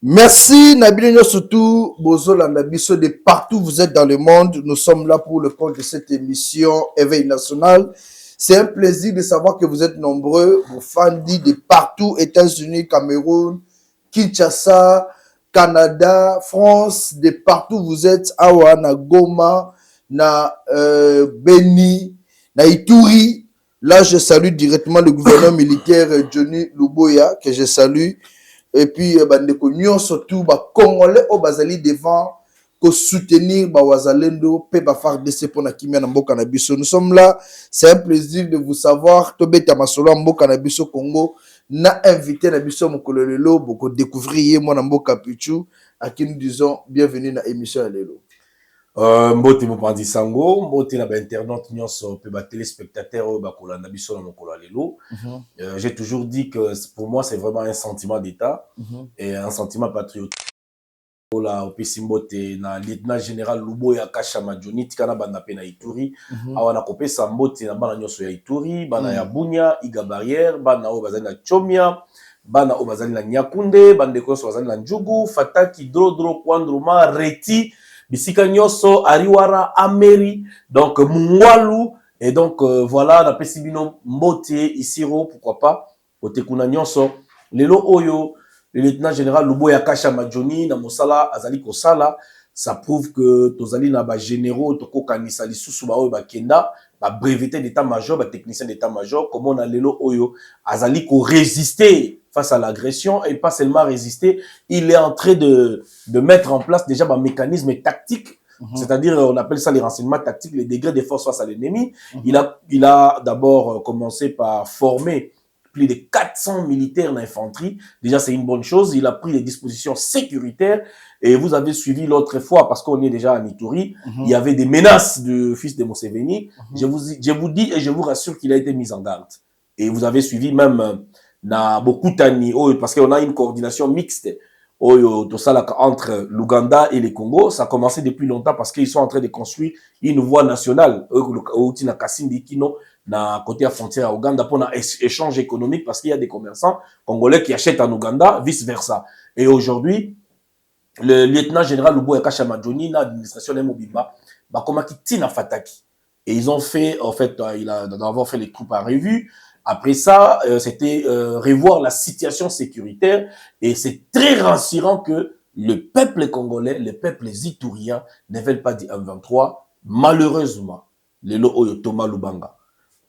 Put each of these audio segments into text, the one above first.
Merci Nabilino surtout, Bozo Landabiso de partout où vous êtes dans le monde. Nous sommes là pour le compte de cette émission Éveil National. C'est un plaisir de savoir que vous êtes nombreux, vos fans de partout, États-Unis, Cameroun, Kinshasa, Canada, France, de partout où vous êtes, Awa, na Goma, na Beni, na Ituri. Là, je salue directement le gouverneur militaire Johnny Luboya, que je salue. Et puis bandeko nyonso tout ba congolais au bazali devant pour soutenir ba wazalendo pe ba FARDC pour na kimia na mboka na biso. Nous sommes là, c'est un plaisir de vous savoir tobeta masolo mboka na biso Congo na invité na biso mokolo lelo boko découvrir moi na mboka Pichu à qui nous disons bienvenue na émission lelo. Mbote mopanzi sango, mbote na ba internaute nyonso pe ba téléspectateurs ba kolanda biso na mokolo lelo. J'ai toujours dit que pour moi c'est vraiment un sentiment d'état et un sentiment patriotique. Ola opesi mbote na lieutenant général Luboya Kasha Majoni tikana banda pe na Ituri. Awana kopesa mbote na bana nyonso ya Ituri, bana ya Bunya, Iga Barrière, bana o bazali na Chomia, bana o bazali na Nyakunde, bande ko so bazali na Njugu, Fataki, Drodro, Kwandroma, Reti, bisika nyonso Ariwara, Ameri, donc Mungwalu, et donc voilà na pesi bino mbote isiro pourquoi pas otekuna nyonso lelo oyo. Le lieutenant général Luboya Kasha Majoni na mosala azali kosala, ça prouve que tozali na ba généraux toko kanisa lisusu ba oyo ba kenda ba breveté d'état-major, ba technicien d'état-major, comme on a lelo oyo azali ko résister face à l'agression et pas seulement résister, il est en train de mettre en place déjà ba mécanisme tactique. C'est-à-dire, on appelle ça les renseignements tactiques, les degrés de force face à l'ennemi. Il a d'abord commencé par former plus de 400 militaires d'infanterie. Déjà, c'est une bonne chose. Il a pris les dispositions sécuritaires. Et vous avez suivi l'autre fois, parce qu'on est déjà à Ituri, il y avait des menaces de fils de Museveni. Je vous dis et je vous rassure qu'il a été mis en garde. Et vous avez suivi même na Bokutani, parce qu'on a une coordination mixte entre l'Ouganda et le Congo. Ça a commencé depuis longtemps parce qu'ils sont en train de construire une voie nationale. Na côté à frontière à Ouganda pour un échange économique parce qu'il y a des commerçants congolais qui achètent en Ouganda, vice versa. Et aujourd'hui, le lieutenant général Luboya Kasha Majoni, l'administration de Mobimba, Bakoma Tina Fataki. Et ils ont fait, en fait, d'avoir fait les troupes à revue. Après ça, c'était revoir la situation sécuritaire. Et c'est très rassurant que le peuple congolais, le peuple itourien ne veulent pas du M23. Malheureusement, le Oyo Thomas Lubanga,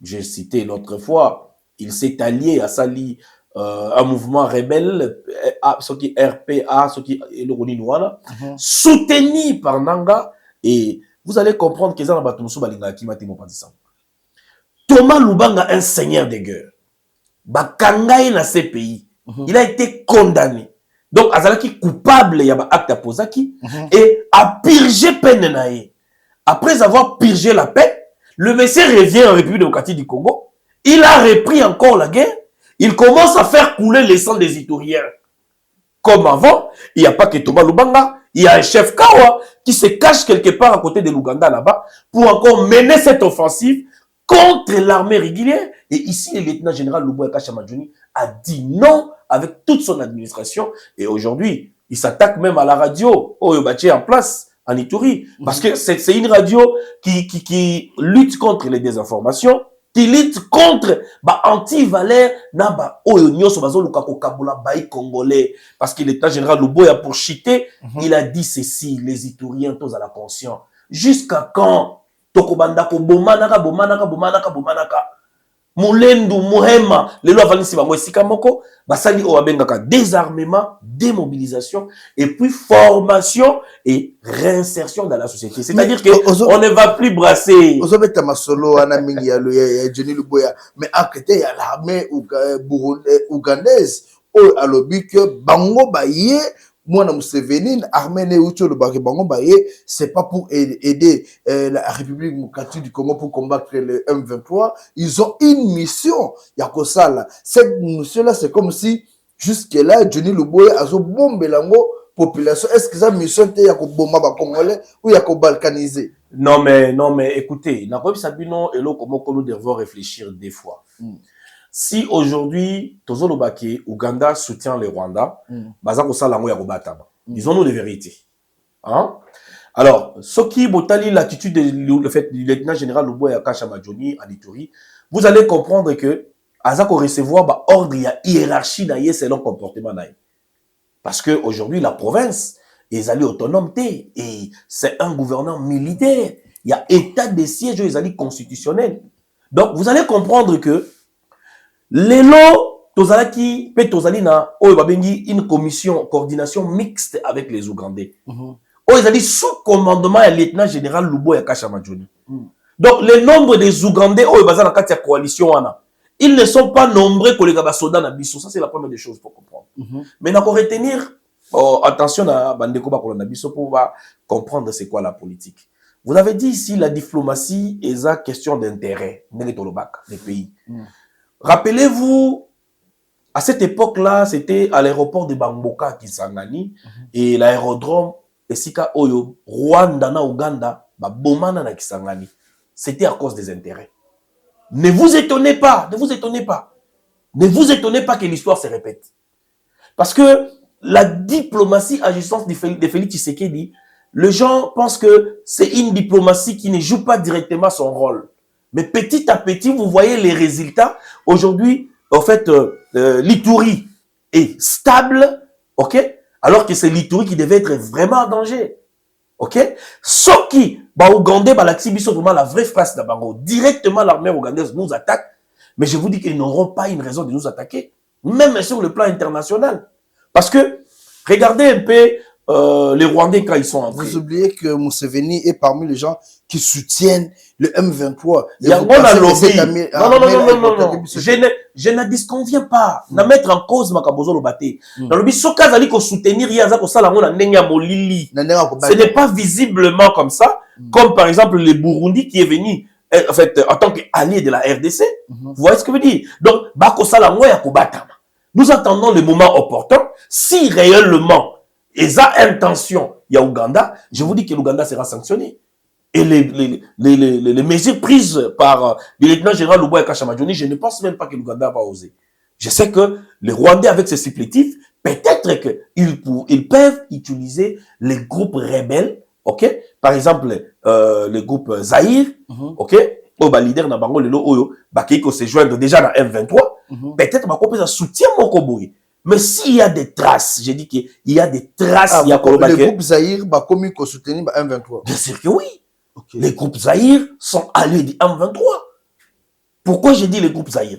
j'ai cité l'autre fois, il s'est allié à Sali, un mouvement rebelle, ce qui RPA, ce qui est le Roninoana, soutenu par Nanga, et vous allez comprendre que Thomas Lubanga, un seigneur de guerre, Bakangaï na ces pays, il a été condamné. Donc, Azalaki coupable, il y a un acte à Posaki, et a purgé peine naïe. Après avoir purgé la peine, le monsieur revient en République démocratique du Congo. Il a repris encore la guerre. Il commence à faire couler les sangs des Ituriens. Comme avant, il n'y a pas que Thomas Lubanga. Il y a un chef Kawa qui se cache quelque part à côté de l'Ouganda là-bas pour encore mener cette offensive contre l'armée régulière. Et ici, le lieutenant général Luboya Kasha Majoni a dit non avec toute son administration. Et aujourd'hui, il s'attaque même à la radio. Oh, il est en place en Ituri. Parce que c'est une radio qui lutte contre les désinformations, qui lutte contre anti-valère na oyo nyoso bazo luka ko kabula baï congolais. Parce que l'état général Luboya pour chiter, il a dit ceci, les Ituriens tous à la conscience. Jusqu'à quand tokobanda ko bomanaka Mulendu, Muhema, les lois valisi bango esika moko, basali o abengaka désarmement, démobilisation et puis formation et réinsertion dans la société. C'est-à-dire que on ne va plus brasser. Ozobeta masolo anamingi ya Johnny Luboya, mais à côté il y a l'armée ougandaise o alobi que bango baye moi na Museveni armée ne ucho le bango baye, c'est pas pour aider la République démocratique du Congo pour combattre le M23, ils ont une mission yakosala. Cette mission là c'est comme si jusque là Johnny Luboya azo bombe lango population. Est-ce que ça mission te yako bomba ba congolais ou yako balkaniser? Non mais écoutez, na kobi sabino elo comment nous devons réfléchir des fois. Si aujourd'hui, Tozolo Bake, Ouganda soutient le Rwanda, Bazako Salango Yakobataba. Disons-nous les vérités. Hein? Alors, ce qui botali l'attitude le fait du lieutenant général Luboya Kashamadjoni en Ituri, vous allez comprendre que Azako recevoir bah, ordre, il y a hiérarchie naïe selon comportement naïe. Parce que aujourd'hui la province est allée autonome et c'est un gouverneur militaire. Il y a état de siège, ils allient constitutionnel. Donc vous allez comprendre que les lots, Tozalaki, peut Tozalina, une commission coordination mixte avec les Ougandais. Ils allaient sous commandement du lieutenant général Luboya Kashamadjoni. Donc le nombre des Ougandais, dans la coalition, ils ne sont pas nombreux que les soldats Nabiso. Ça, c'est la première des choses pour comprendre. Mais il faut retenir, attention à Bandeko Bakola Nabiso pour comprendre c'est quoi la politique. Vous avez dit ici, la diplomatie est une question d'intérêt, des pays. Rappelez-vous, à cette époque-là, c'était à l'aéroport de Bamboka, Kisangani, et l'aérodrome de Sika Oyo, Rwanda, na Ouganda, Bomana na Kisangani. C'était à cause des intérêts. Ne vous étonnez pas, ne vous étonnez pas. Ne vous étonnez pas que l'histoire se répète. Parce que la diplomatie agissante de Félix Tshisekedi, les gens pensent que c'est une diplomatie qui ne joue pas directement son rôle. Mais petit à petit, vous voyez les résultats. Aujourd'hui, en fait, l'Ituri est stable, ok? Alors que c'est l'Ituri qui devait être vraiment en danger. Ok? Ce qui, Ougandais, vraiment la vraie phrase d'Abango. Directement, l'armée ougandaise nous attaque. Mais je vous dis qu'ils n'auront pas une raison de nous attaquer. Même sur le plan international. Parce que, regardez un peu les Rwandais quand ils sont entrés. Vous oubliez que Museveni est parmi les gens qui soutiennent le M23. Il y a un lobby. Non. Je ne disconviens pas. Na mettre en cause Makabozo Lobate. Dans le but, ce cas d'aller soutenir Yazako Salamon à Nenya Molili. Ce n'est pas visiblement comme ça. Comme par exemple le Burundi qui est venu en fait en tant qu'allié de la RDC. Vous voyez ce que je veux dire? Donc, Bako Salamon Yakobata. Nous attendons le moment opportun. Si réellement ils ont intention, il y a Ouganda, je vous dis que l'Ouganda sera sanctionné. Et les mesures prises par le lieutenant général Luboya Kashamadjoni, je ne pense même pas que l'Ouganda va oser. Je sais que les Rwandais, avec ces supplétifs, peut-être qu'ils peuvent utiliser les groupes rebelles, ok? Par exemple, le groupe Zahir, ok? Leader na bango lelo oyo, bakiko se joindre déjà dans M23, peut-être qu'on peut soutien Mokoboui. Mais s'il y a des traces, j'ai dit qu'il y a des traces, il y a le groupe Zahir va commis qu'on soutenir M23. Bien sûr que oui. Okay. Les groupes Zahir sont alliés du M23. Pourquoi j'ai dit les groupes Zahir?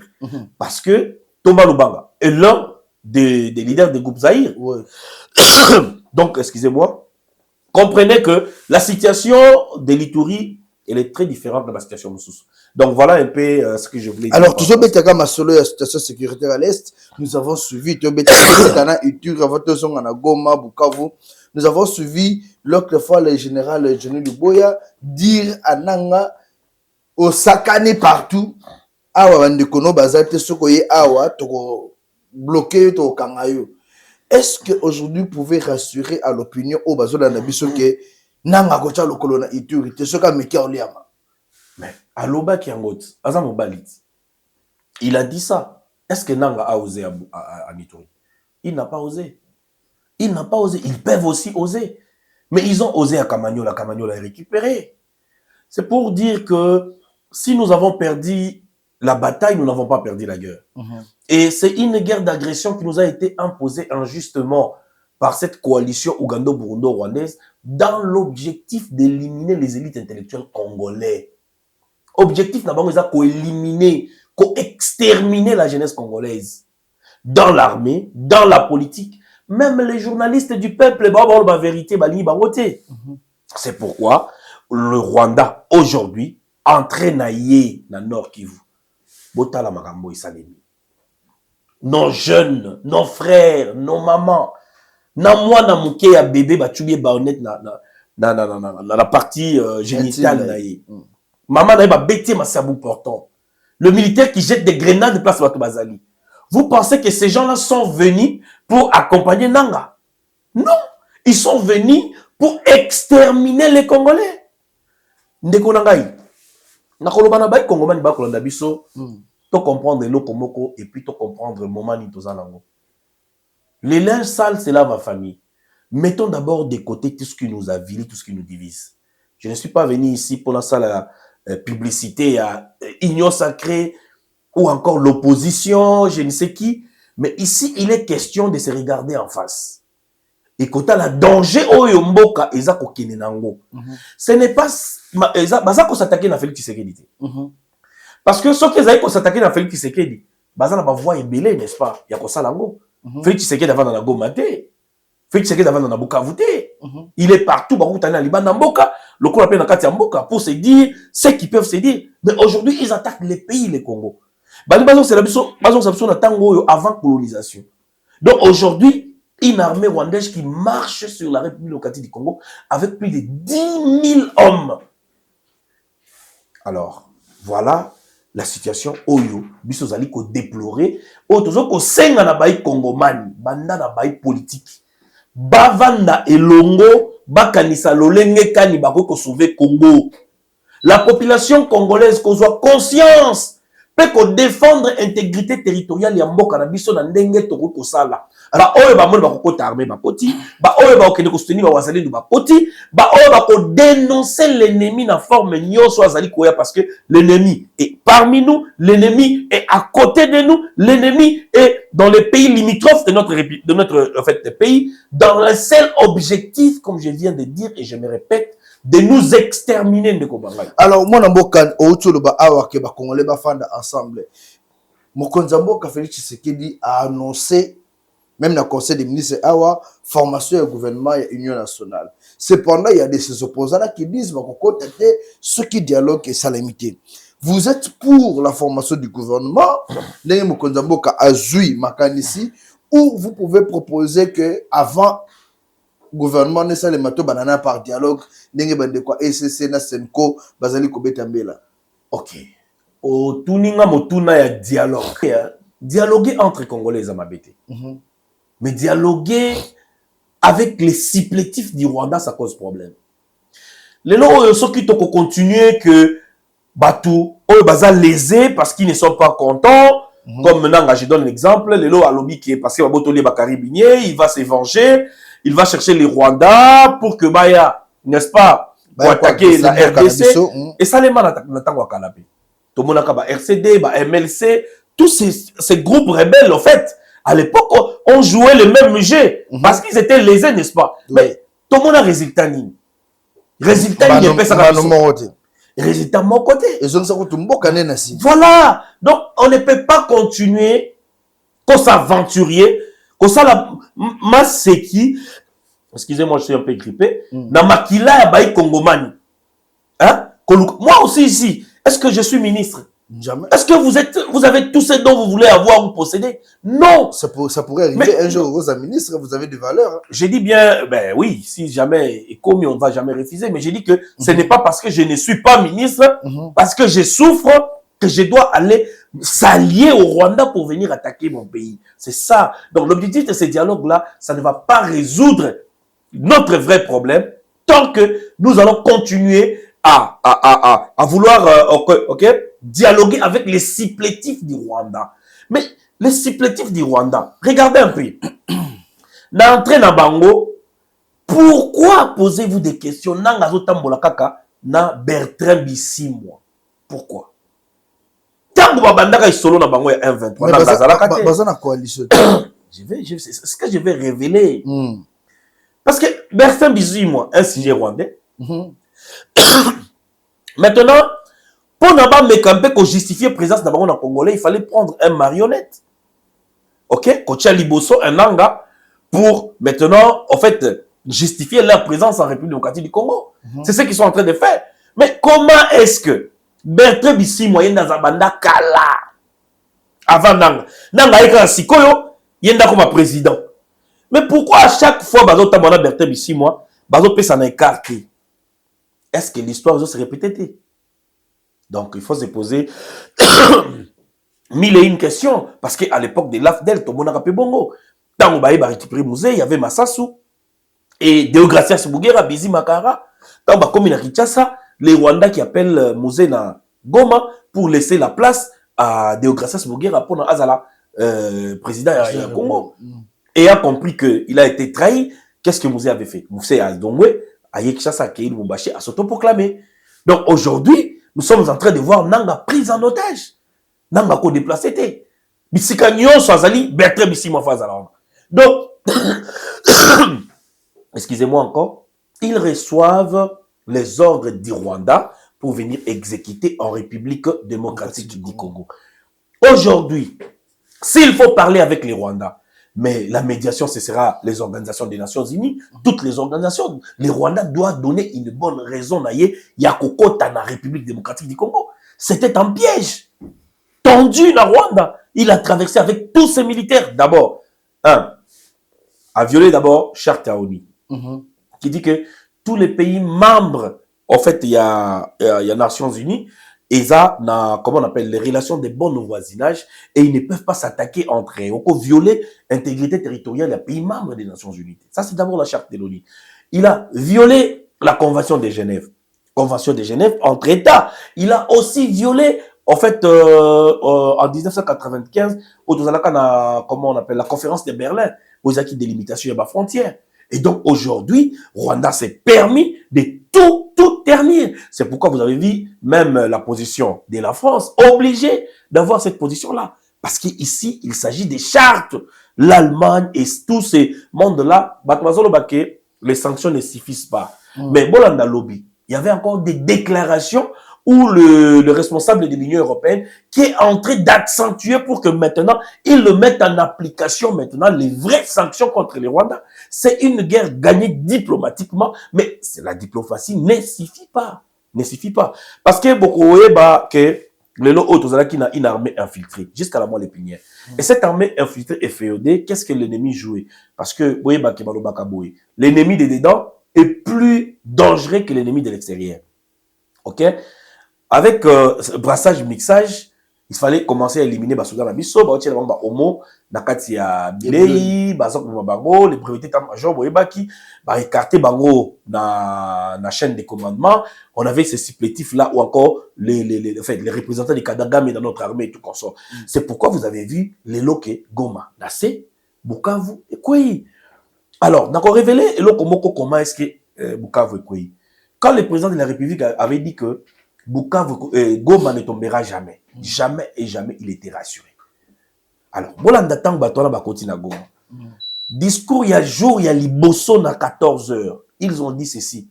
Parce que Thomas Lubanga est l'un des leaders des groupes Zahir. Ouais. Donc, excusez-moi, comprenez que la situation de l'Ituri, elle est très différente de la situation de Moussous. Donc, voilà un peu ce que je voulais dire. Alors, toujours Betaka Masolo, la situation sécuritaire à l'Est, nous avons suivi, Goma, Bukavu, nous avons suivi l'autre fois le général Johnny Luboya dire à Nanga, au Sakane partout, Awa Bandekono Bazate Sokoye Awa, Toko bloqué to Kangayo. Est-ce qu'aujourd'hui, vous pouvez rassurer à l'opinion au Bazola Nabiso que Nanga Gocha le colonna Ituri, te soka Mekia Oliama? Mais Aloba Kiangot, Azamo Balit, il a dit ça. Est-ce que Nanga a osé à Ituri? Il n'a pas osé. Il n'a pas osé. Ils peuvent aussi oser. Mais ils ont osé à Kamagnola. La Kamagnola est récupérée. C'est pour dire que si nous avons perdu la bataille, nous n'avons pas perdu la guerre. Et c'est une guerre d'agression qui nous a été imposée injustement par cette coalition ougando-burundo-rwandaise dans l'objectif d'éliminer les élites intellectuelles congolais. Objectif d'abord, c'est d'éliminer, d'exterminer la jeunesse congolaise. Dans l'armée, dans la politique, même les journalistes du peuple, la vérité, c'est pourquoi le Rwanda, aujourd'hui, entraîne dans le Nord Kivu. Botala Magambo Isalemi. Nos jeunes, nos frères, nos mamans, na moi na mouké ya bébé batubie baonet na la partie génitale naïe. Maman naïe ba bété ma sabou portant. Le militaire qui jette des grenades de place Bato Bazali. Vous pensez que ces gens-là sont venus pour accompagner Nanga? Non, ils sont venus pour exterminer les Congolais. Ndeko Nangaï. Nakoloba na bay Congolais ba kolanda biso. to comprendre l'oko moko et puis to comprendre le moment ni tozalango. Les linges sales, c'est là ma famille. Mettons d'abord de côté tout ce qui nous avilit, tout ce qui nous divise. Je ne suis pas venu ici pour la salle publicité à Union Sacrée ou encore l'opposition, je ne sais qui. Mais ici, il est question de se regarder en face. Et quand la danger oyo mboka eza ko kenenango. Ce n'est pas baza ko s'attaquer na Félix Tshisekedi. Parce que ceux qui ont ko s'attaquer na Félix Tshisekedi, baza na ba voix ébélé, n'est-ce pas? Ya ko salango. Félix Tshisekedi avant dans la Goma te. Félix Tshisekedi avant dans la Bukavu te. Il est partout, ba kutana libanda mboka, le ko appelle na kati ya mboka pour se dire ce qu'ils peuvent se dire. Mais aujourd'hui, ils attaquent les pays, les Congo. C'est la biso avant colonisation. Donc aujourd'hui, une armée rwandaise qui marche sur la République démocratique du Congo avec plus de 10 000 hommes. Alors, voilà la situation oyo biso zali ko déplorer o tozo ko senga na baï congomani banda na baï politique bavanda elongo bakanisa lolenge kani bako ko sauver Congo. La population congolaise ko soit conscience peut qu'on défendre l'intégrité territoriale ya mboka na biso na ndenge toko ko sala ba oyo ba moni ba ko armée ba koti ba oyo ba okende ko soutenir ba wazali ba koti ba oyo ba ko dénoncer l'ennemi na forme nyonso azali koya parce que l'ennemi est parmi nous, l'ennemi est à côté de nous, l'ennemi est dans les pays limitrophes de notre en fait pays dans le seul objectif comme je viens de dire et je me répète de nous exterminer de Kobangai. Alors, moi, Namboka, Outuluba, Awa, Keba, Congolais, Bafanda, ensemble. Mokonzamboka Félix Tshisekedi a annoncé, même dans le Conseil des ministres, Awa, formation au gouvernement et l'Union nationale. Cependant, il y a de ces opposants-là qui disent, ceux qui dialoguent et salamité. Vous êtes pour la formation du gouvernement, Nengi Mokonzamboka Azui Makanisi, ou vous pouvez proposer que avant gouvernement ne sale mato banana par dialogue ndenge bande kwa ECC na Senko bazali kobeta mbela. OK. O tuninga motuna ya dialogue. Dialoguer entre Congolais à mabete. Mais dialoguer avec les supplétifs du Rwanda ça cause problème. Les lots ceux qui toko continuer que batou o baza lésé parce qu'ils ne sont pas contents. Comme maintenant je donne l'exemple, les lots à lobby qui est passé à Botolé Bakaribinier, il va se venger. Il va chercher les Rwandais pour que Baya, n'est-ce pas, pour attaquer la RDC. Et ça, les gens n'attendent pas Kalabé. Tout le monde a RCD, MLC, tous ces groupes rebelles, en fait, à l'époque, ont joué le même jeu parce qu'ils étaient lésés, n'est-ce pas? Mais tout le monde a résultat. Résultat, il n'y a pas ça. Résultat, mon côté. Voilà. Donc, on ne peut pas continuer qu'on s'aventurier. Comme ça, la masse qui, excusez-moi, je suis un peu grippé, na makila ya baï Congomani. Hein? Moi aussi ici, est-ce que je suis ministre? Jamais. Est-ce que vous avez tout ce dont vous voulez avoir ou posséder? Non. Ça pourrait arriver. Mais un jour, vous êtes ministre, vous avez des valeurs. Hein. J'ai dit bien, ben oui, si jamais, et comme on ne va jamais refuser, mais j'ai dit que ce n'est pas parce que je ne suis pas ministre, parce que je souffre, que je dois aller s'allier au Rwanda pour venir attaquer mon pays. C'est ça. Donc l'objectif de ce dialogue-là, ça ne va pas résoudre notre vrai problème tant que nous allons continuer à vouloir dialoguer avec les supplétifs du Rwanda. Mais les supplétifs du Rwanda, regardez un peu. N'entrez dans Bango, pourquoi posez-vous des questions? Nangazo tambola kaka na Bertrand Bisimwa. Pourquoi? Tango babandaka isolo na bango ya 1-23 na bazalaka te. Bazana coalition. C'est ce que je vais révéler. Parce que Bertrand Bisimwa, un sujet rwandais. Maintenant, pour n'avoir mécampé qu'on justifier présence d'abord en Congolais, il fallait prendre un marionnette. OK? Kocha Liboso, un anga, pour maintenant, en fait, justifier leur présence en République démocratique du Congo. C'est ce qu'ils sont en train de faire. Mais comment est-ce que Bertrand Bisimwa yenda zabanda kala avant nanga eka sikoyo yenda comme président. Mais pourquoi à chaque fois bazo tamona Bertrand Bisimwa bazo pesa na écarté? Est-ce que l'histoire va se répéter? Donc il faut se poser mille et une questions parce que à l'époque de l'AFDEL tout le monde a rappelé bongo. Tango baye ba récupérer musée, il y avait Massassou et Deogracias Bugera, Bizi Makara. Tango ba comme na Kinshasa, les Rwandais qui appellent musée na Goma pour laisser la place à Deogracias Muguera pour Azala, président du Congo. Et a compris qu'il a été trahi. Qu'est-ce que Mouzé avait fait? Mouzé a Dongwe, a Yekishasa, Keïl Moubaché, a s'autoproclamé. Donc aujourd'hui, nous sommes en train de voir Nanga prise en otage. Nanga ko déplacé té. Bisika nyon soazali, Bertrand Bissima Fazala. Donc, excusez-moi encore, ils reçoivent les ordres du Rwanda pour venir exécuter en République démocratique du Congo. Aujourd'hui, s'il faut parler avec les Rwandais, mais la médiation, ce sera les organisations des Nations Unies, toutes les organisations. Les Rwandais doivent donner une bonne raison. Il y a Kokota dans la République démocratique du Congo. C'était un piège tendu dans Rwanda. Il a traversé avec tous ses militaires. D'abord, a violé d'abord Charte à ONU, qui dit que tous les pays membres, en fait, il y a Nations Unies, et ça, comment on appelle, les relations de bon voisinage, et ils ne peuvent pas s'attaquer entre eux. On peut violer l'intégrité territoriale des pays membres des Nations Unies. Ça, c'est d'abord la charte de l'ONU. Il a violé la Convention de Genève. Convention de Genève entre États. Il a aussi violé, en fait, en 1995, comment on appelle, la conférence de Berlin, aux acquis de limitation de la frontière. Et donc, aujourd'hui, Rwanda s'est permis de tout ternir. C'est pourquoi vous avez vu même la position de la France obligée d'avoir cette position-là. Parce qu'ici, il s'agit des chartes. L'Allemagne et tous ces mondes-là, les sanctions ne suffisent pas. Mais Bolanda Lobby, il y avait encore des déclarations où le responsable de l'Union européenne qui est en train d'accentuer pour que maintenant, ils le mettent en application maintenant, les vraies sanctions contre les Rwandais. C'est une guerre gagnée diplomatiquement, mais la diplomatie ne suffit pas. Ne suffit pas. Parce que beaucoup, que les autres qui ont une armée infiltrée, jusqu'à la moelle épinière. Et cette armée infiltrée et féodée, qu'est-ce que l'ennemi jouait? Parce que, l'ennemi de dedans est plus dangereux que l'ennemi de l'extérieur. Ok? Avec brassage, mixage, il fallait commencer à éliminer Basoga Nabiso, Homo, Nakati ya Bilei, Bazok Mabango, les brevetés major, Boyebaki, écarter Bango na chaîne de commandement. On avait ces supplétifs là ou encore les représentants des Kadagame dans notre armée et tout comme ça. C'est pourquoi vous avez vu les Loke, Goma, Nassé, Bukavu et Kouyi. Alors, d'accord, révélé, et Lokomoko, comment est-ce que Bukavu et Kouyi? Quand le président de la République avait dit que Bukavu, Goma ne tombera jamais. Jamais et jamais il était rassuré. Alors, Bolanda Tang Batona Bakoti na Goma. Discours, il y a jour, il y a Liboso na 14h. Ils ont dit ceci.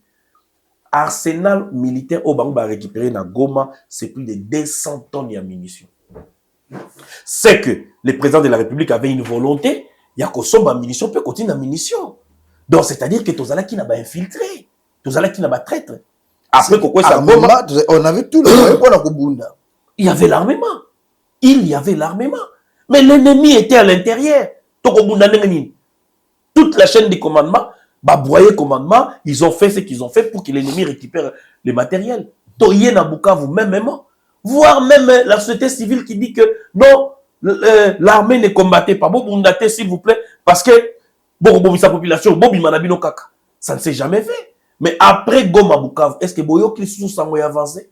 Arsenal militaire au Bangba récupéré na Goma, c'est plus de 200 tonnes de munitions. C'est que le président de la République avait une volonté, il y a que son munitions peut continuer la munition. Donc, c'est-à-dire que Tozala qui n'a pas infiltré, Tozala qui n'a pas traître. Après, on avait tout le moyen pour la Kubunda. Il y avait l'armement. Il y avait l'armement. Mais l'ennemi était à l'intérieur. Toute la chaîne de commandement, Babouaye commandement, ils ont fait ce qu'ils ont fait pour que l'ennemi récupère le matériel. Toye na Bukavu, même, voire même la société civile qui dit que non, l'armée ne combattait pas. Bobundate, s'il vous plaît, parce que sa population, ça ne s'est jamais fait. Mais après Goma Bukavu, est-ce que Boyo qui sont avancé?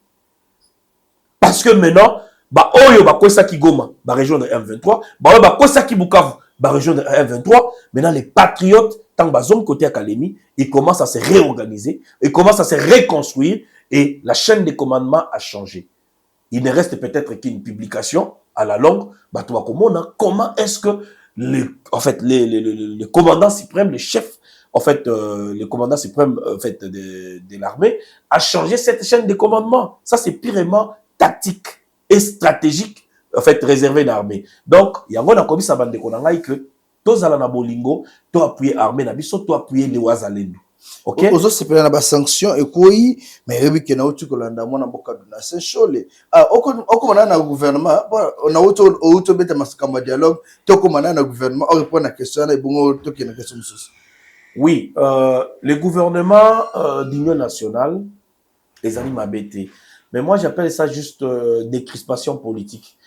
Parce que maintenant, Oyo Saki Goma, région de M23, Oyo Saki Bukavu, région de M23, maintenant les patriotes, tant bazom côté Académie, ils commencent à se réorganiser, ils commencent à se reconstruire et la chaîne de commandement a changé. Il ne reste peut-être qu'une publication à la longue, comment est-ce que le commandant suprême, le chef, en fait, le commandant suprême en fait, de l'armée a changé cette chaîne de commandement. Ça, c'est purement tactique et stratégique, en fait, réservé à l'armée. Donc, il y a un commis sabande que tous à la bolingo, tu appuyer l'armée, tu appuyer les Ouazalendou. Ok? Ozo c'est plein de sanctions et quoi, mais il y a autre que l'on a mon avocat de la Saint-Chole. Ah, on a un gouvernement, on a autre bête à dialogue, tu as un gouvernement, on répond à la question et bon, tu as une question. Oui, le gouvernement d'union nationale, les animaux abêtés. Mais moi, j'appelle ça juste décrispation politique.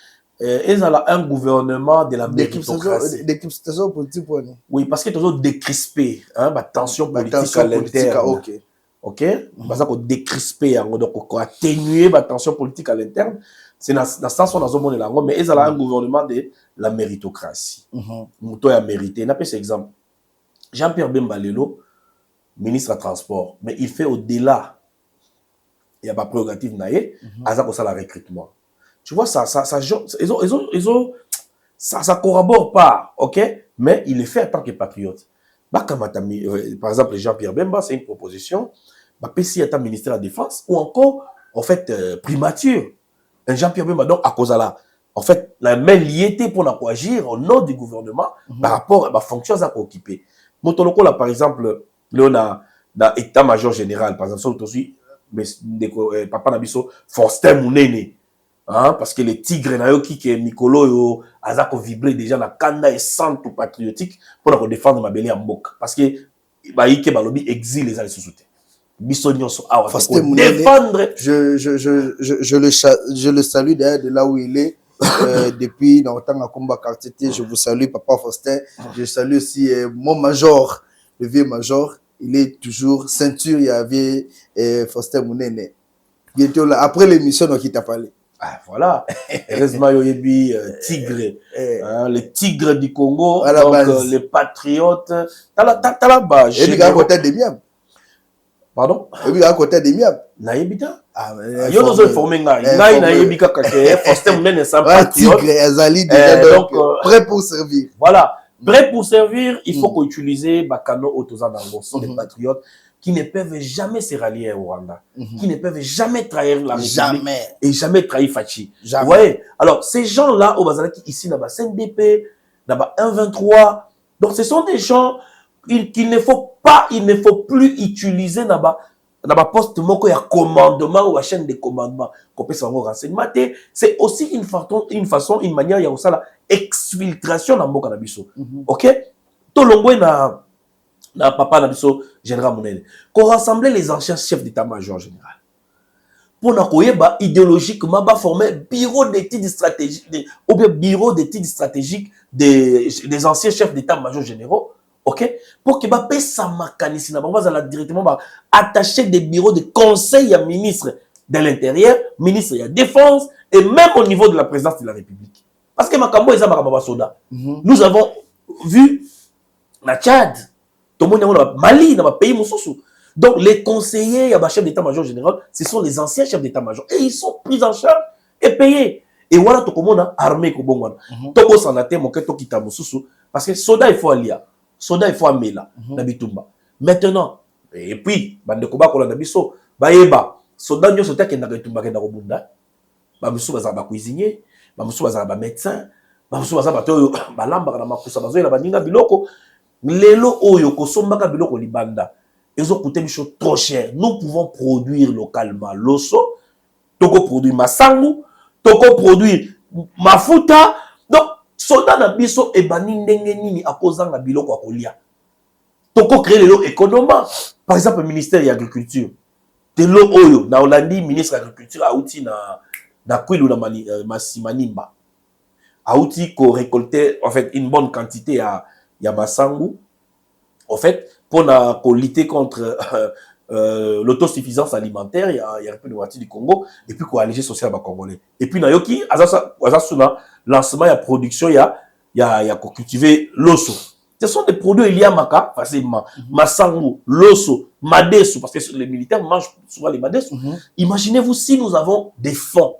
Ils ont un gouvernement de la méritocratie. Décrispation politique, oui, parce que toujours décrispé, hein, tension politique à l'interne. Ok. Parce qu'on décrispé, donc on atténuer la tension politique à l'interne. c'est dans ce sens on a zoné là mais ils ont un gouvernement de la méritocratie muto ya mérité n'a pas cet exemple Jean-Pierre Bemba lelo ministre à transport mais il fait au-delà il y a pas prérogative naé aza ko ça la recrutement tu vois ça ça corrobore pas OK mais il le fait en tant que patriote par exemple Jean-Pierre Bemba c'est une proposition PCI est un ministère de la Défense ou encore en fait primature un Jean-Pierre Bemba donc à cause de là en fait la main liée pour agir au nom du gouvernement par rapport à la fonction à occuper Motoloko là par exemple là dans état-major général par exemple aussi papa Nabiso Faustin Mounene hein, parce que les tigres nayoki qui est Mikolo yo azako vibrer déjà la kanda et centre patriotique pour défendre ma belle Mbok parce que ba yike balobi exil les sous défendre. Je le salue d'ailleurs de là où il est. Depuis longtemps à combat quartier, je vous salue, Papa Faustin. Je salue aussi mon major, le vieux major. Il est toujours ceinture, il y avait Faustin Mounene. Bientôt là, après l'émission, donc il t'a parlé. Ah, voilà. Heureusement, il y a tigre. Les tigres du Congo, donc les patriotes. T'as la base. Et il à côté des miens. Pardon? Et puis à côté des miens. Naïbita? Ah, il y a nos informés. Naïbika kake. Faustin Mounene sans patriote. Tigre, Azali, donc prêt pour servir. Voilà. Prêt pour servir, il faut qu'on utilise Bakano Otozanango. Ce sont des patriotes qui ne peuvent jamais se rallier au Rwanda, qui ne peuvent jamais trahir la République et jamais trahir Fachi. Vous voyez? Alors, ces gens-là, au Bazalaki, ici, dans le CNDP, dans le 123, donc ce sont des gens qu'il ne faut plus utiliser dans le poste moko ya commandement ou la chaîne de commandement qu'on peut savoir renseignement. C'est aussi une façon, une manière, il y a aussi la exfiltration dans Mboka Nabiso. Ok? Tout le monde na papa Nabiso, général Mounene, qu'on rassemblait les anciens chefs d'état-major général. Pour na idéologiquement, former bureau d'études stratégiques, ou bien bureau d'études stratégiques des anciens chefs d'état-major généraux. Ok, pour que bah ça mécanisme directement attacher des bureaux de conseil à ministre de l'intérieur, ministre de la défense et même au niveau de la présidence de la République. Parce que makambo eza makamba soda. Nous avons vu la Tchad, tout le monde a Mali, dans le pays mususu. Donc les conseillers, il y a chef d'état-major général, ce sont les anciens chefs d'état-major et ils sont pris en charge et payés. Et voilà tout le monde a armé ko bongwana. Toko sanate mon keto kita mususu parce que soda il faut aller. Soda il faut amener là na bitumba maintenant et puis bande ko ba ko na biso ba yeba soda nyo soda ke na bitumba ke na ko bunda ba musu baza ba cuisinier ba musu baza ba médecin ba musu baza ba to ba lamba na makusa bazo na baninga biloko lelo oyo ko sombaka biloko libanda ezo coûter biso trop cher. Nous pouvons produire localement loso toko produire masangu toko produire mafuta donc soda na biso ebani ndenge nini akozanga biloko akolia toko créer lelo économie par exemple ministère de l'agriculture de l'eau oyo na Hollandi ministre de l'agriculture auti na kwilu na Masimanimba auti ko récolter en fait une bonne quantité ya masangu en fait pour na ko lutter contre l'autosuffisance alimentaire il y a un peu de moitié du Congo et puis quoi alléger social ba congolais et puis na yoki azasuna lancement ya production ya cultiver l'osso. Ce sont des produits liés à maka facilement masangu l'osso madesu parce que les militaires mangent souvent les madesu. Imaginez-vous si nous avons des fonds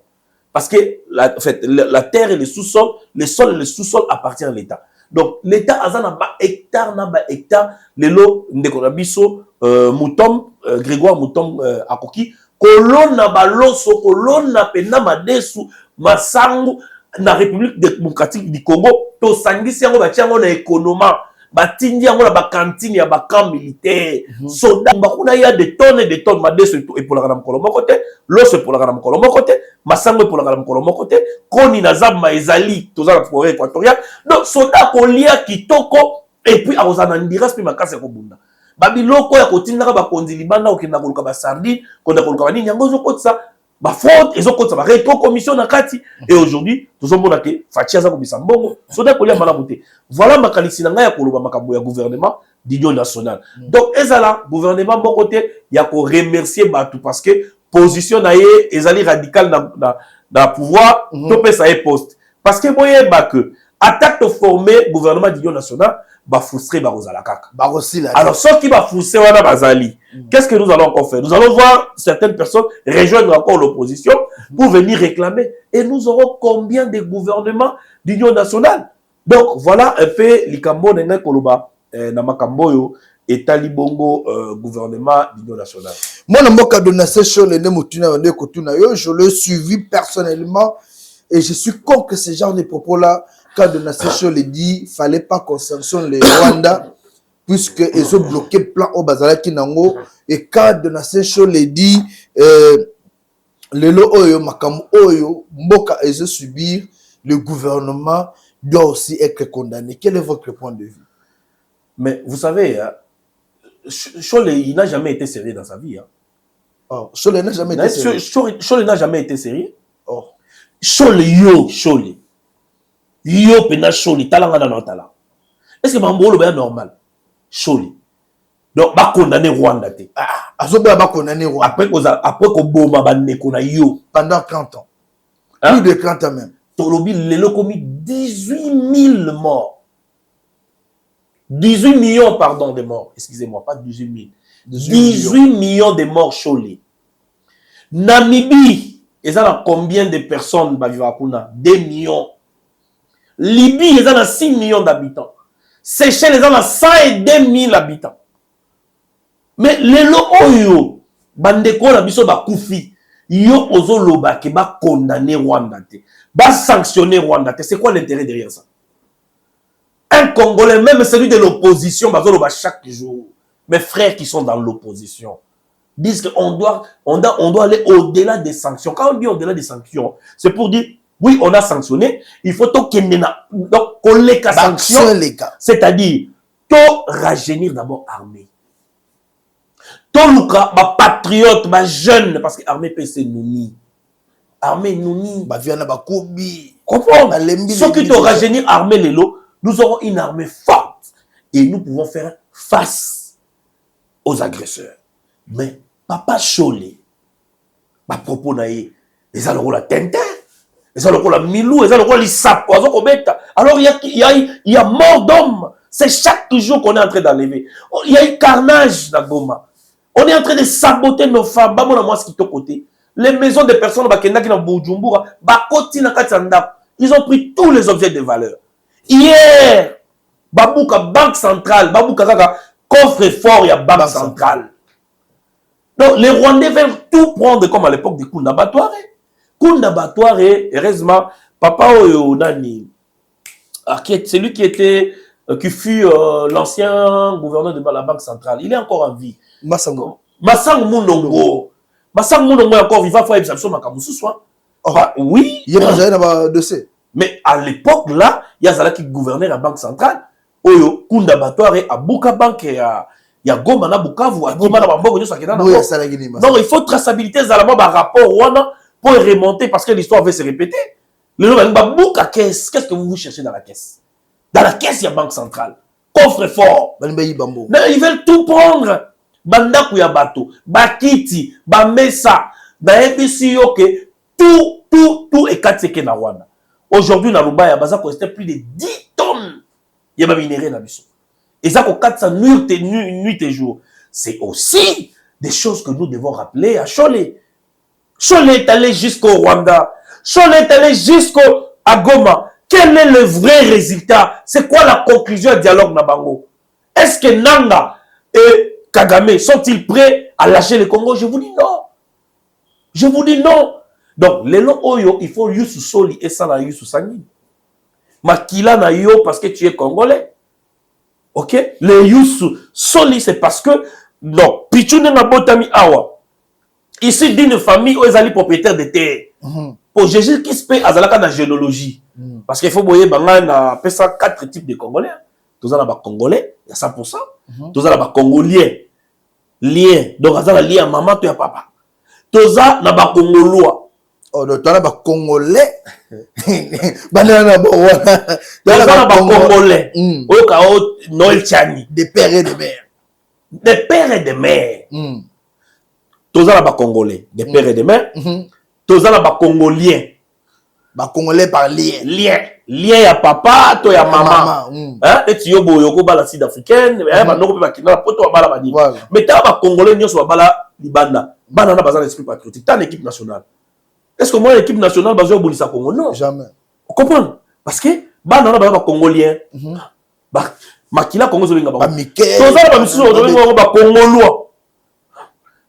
parce que en fait la terre et le sous-sol, le sol et le sous-sol appartiennent à l'État. Donc l'État a na hectare le lot ndeko biso Moutom Grégoire Moutom akoki kolona baloso kolona pena madesu masangu na République démocratique du Congo to sangisi yango batiango na économie batindi yango na ba cantine ya ba camp militaire soda bakuna ya des tonnes madesu et pour la gana mokolo mokote loso pour la gana mokolo mokote masango pour la gana mokolo mokote koni na zamba ezali toza la forêt équatoriale donc soda kolia kitoko et puis azana ndiras puis makasi ko bunda babiloko ya kotinda ba konzi libanda okenda koluka ba sardine konda koluka ba nini yango zokotsa ba faute ezokotsa ba rétro commission na kati et aujourd'hui tozomona ke Fachi aza kobisa mbongo soda kolia malamu te voilà makalisi na ngai ya koloba makambo ya gouvernement d'union nationale donc ezala gouvernement moko te ya ko remercier batou parce que position na ye ezali radical na pouvoir to pesa ye poste parce que boyeba que attaque to former gouvernement d'union nationale ba frustré ba kozala kaka ba kosila. Alors ceux qui va frustré wana bazali qu'est-ce que nous allons encore faire? Nous allons voir certaines personnes rejoindre encore l'opposition pour venir réclamer et nous aurons combien de gouvernements d'union nationale? Donc voilà un peu likambo nenge koloba na makambo yo État Libongo gouvernement d'union nationale. Moi, je l'ai suivi personnellement et je suis con que ce genre de propos-là, quand Donatien Chole dit il ne fallait pas qu'on sanctionne les Rwandais puisque ils ont bloqué le plan au Bazala Kinango et quand Donatien Chole dit Lelo Oyo, Makam Oyo, Mboka, ils ont subi, le gouvernement doit aussi être condamné. Quel est votre point de vue? Mais vous savez, Chole, il n'a jamais été sérieux dans sa vie. Hein. Oh, Chole n'a jamais été sérieux. Chole n'a jamais été sérieux. Oh. Chole, pena Chole, talanga na notala. Est-ce que Mambolo est normal? Chole. Donc, va condamner Rwanda. Azobe va condamner Rwanda. Après qu'on bomba bande qu'on a yo. Pendant 30 ans. Hein? Plus de 30 ans même. Tolobi, le commis 18 000 morts. 18 millions, pardon, de morts. Excusez-moi, pas 18 000. 18 millions de morts Chole. Namibie, ils ont combien de personnes va vivre à Kuna? 2 millions. Libye, ils ont 6 millions d'habitants. Seychelles, ils ont 102 000 habitants. Mais les loyo, bandeko na biso ba koufi, yo ozo loba ke ba condamner Rwanda te, ba sanctionner Rwanda te. C'est quoi l'intérêt derrière ça? Un Congolais, même celui de l'opposition, bah, chaque jour, mes frères qui sont dans l'opposition, disent qu'on doit aller au-delà des sanctions. Quand on dit au-delà des sanctions, c'est pour dire, oui, on a sanctionné, il faut qu'on les sanctions, c'est-à-dire, rajeunir d'abord l'armée. Toluka, ma patriote, ma jeune, parce que l'armée c'est noumi. Armée noumi. Bah, viens là, Kobi. Comprends? Ceux qui te rajeunir l'armée, nous aurons une armée forte et nous pouvons faire face aux agresseurs. Mais Papa Chole, ma propos naïe, ils ont la Tintin, ils ont la Milou, ils ont le Lissap, alors il y a mort d'hommes. C'est chaque jour qu'on est en train d'enlever. Il y a eu carnage dans Goma. On est en train de saboter nos femmes. Les maisons des personnes ils ont pris tous les objets de valeur. Hier, Babouka Banque Centrale, Babouka coffre fort, il y a Banque Centrale. Donc les Rwandais veulent tout prendre comme à l'époque de Kunda Batouare. Kunda Batouare, heureusement, Papa Oyonani, c'est lui qui fut l'ancien gouverneur de la Banque Centrale. Il est encore en vie. Massango Mounongo. Massango Mounongo est encore vivant, il faut que oui. Il y a un dossier. Mais à l'époque là, il y a Zala qui gouvernait la Banque Centrale. Oyo, Kunda Batouare, à Buka Bank, il y a Goma na Bukavu, à Goma na Bambogo, donc il faut traçabilité Zalama par rapport pour remonter parce que l'histoire va se répéter. Le nom de Buka caisse, qu'est-ce que vous cherchez dans la caisse? Dans la caisse, il y a Banque Centrale. Coffre fort. Mais ils veulent tout prendre. Banda Kuyabato, Bakiti, Bamesa, Baebisi Yoke, tout est 4 na Rwanda. Aujourd'hui, dans Lubaya, il y a plus de 10 tonnes de minéraux dans Bissau. Et ça, 400 nuit et jour. C'est aussi des choses que nous devons rappeler à Chole. Chole est allé jusqu'au Rwanda. Chole est allé jusqu'à Goma. Quel est le vrai résultat? C'est quoi la conclusion du dialogue Nabango? Est-ce que Nanga et Kagame sont-ils prêts à lâcher le Congo? Je vous dis non. Je vous dis non. Donc, les lots Oyo, il faut Yusu Soli et ça na Yusu Sangi. Makila na yo parce que tu es Congolais. Ok? Les Yusu Soli, c'est parce que, non, Pichoune na Botami Awa. Ici, d'une famille où ils sont propriétaires de terre. Pour Jésus qui se paie à Zalaka dans la généalogie. Parce qu'il faut voyer, on a 4 types de Congolais. Tous en Congolais, il y a 100%. Tous en Congolais. Lien. Donc, on a lien à maman, tu as papa. Tous en Congolois. Oh, donc, tu as Congolais. Congolais. Noël Tchani. Des pères et des mères. Des pères et des mères. tous les Congolais, des pères et des mères, tous les Congoliens. Congolais par lien. Lien ya papa, to ya maman. Hein? Et tu yoko bala sud-africaine, mais t'as pas Congolais, n'y a bala libanda. Bana na bazan l'esprit patriotique. T'as l'équipe nationale. Est-ce que moi, l'équipe nationale, bazan bolisa Congo? Non. Jamais. Vous comprenez? Parce que, bana na bazan Congolien. Makila Congo zolinga ba. Mikel. Tous les bamisusu zolinga ba Congolois.